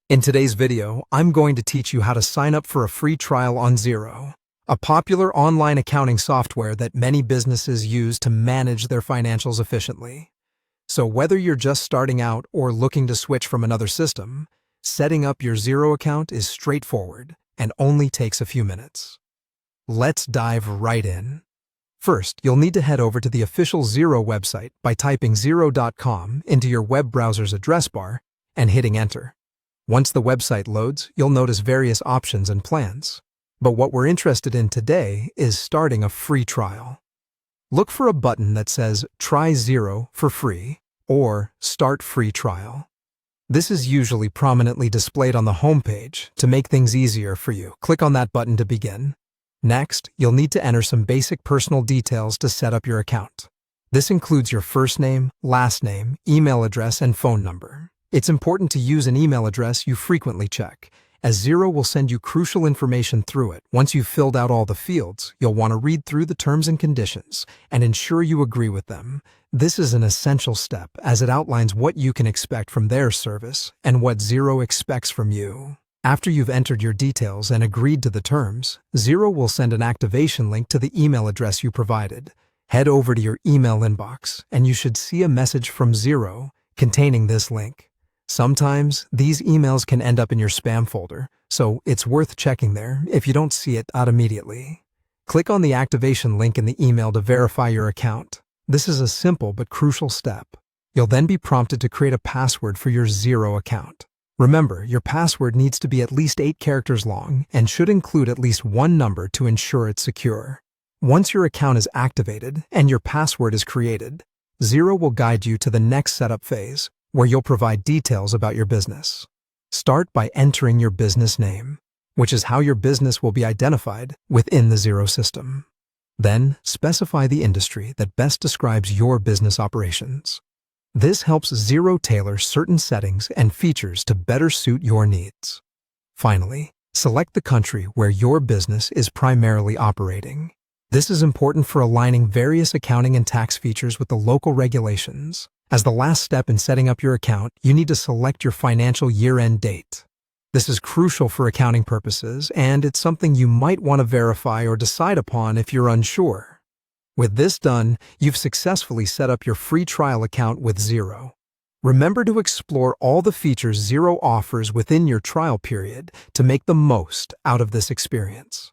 In today's video, I'm going to teach you how to sign up for a free trial on Xero, a popular online accounting software that many businesses use to manage their financials efficiently. So whether you're just starting out or looking to switch from another system, setting up your Xero account is straightforward and only takes a few minutes. Let's dive right in. First, you'll need to head over to the official Xero website by typing xero.com into your web browser's address bar and hitting enter. Once the website loads, you'll notice various options and plans. But what we're interested in today is starting a free trial. Look for a button that says Try Xero for free or Start Free Trial. This is usually prominently displayed on the homepage to make things easier for you. Click on that button to begin. Next, you'll need to enter some basic personal details to set up your account. This includes your first name, last name, email address, and phone number. It's important to use an email address you frequently check, as Xero will send you crucial information through it. Once you've filled out all the fields, you'll want to read through the terms and conditions and ensure you agree with them. This is an essential step as it outlines what you can expect from their service and what Xero expects from you. After you've entered your details and agreed to the terms, Xero will send an activation link to the email address you provided. Head over to your email inbox and you should see a message from Xero containing this link. Sometimes these emails can end up in your spam folder, so it's worth checking there if you don't see it out immediately. Click on the activation link in the email to verify your account. This is a simple but crucial step. You'll then be prompted to create a password for your Xero account. Remember, your password needs to be at least 8 characters long and should include at least one number to ensure it's secure. Once your account is activated and your password is created, Xero will guide you to the next setup phase, where you'll provide details about your business. Start by entering your business name, which is how your business will be identified within the Xero system. Then, specify the industry that best describes your business operations. This helps Xero tailor certain settings and features to better suit your needs. Finally, select the country where your business is primarily operating. This is important for aligning various accounting and tax features with the local regulations. As the last step in setting up your account, you need to select your financial year-end date. This is crucial for accounting purposes, and it's something you might want to verify or decide upon if you're unsure. With this done, you've successfully set up your free trial account with Xero. Remember to explore all the features Xero offers within your trial period to make the most out of this experience.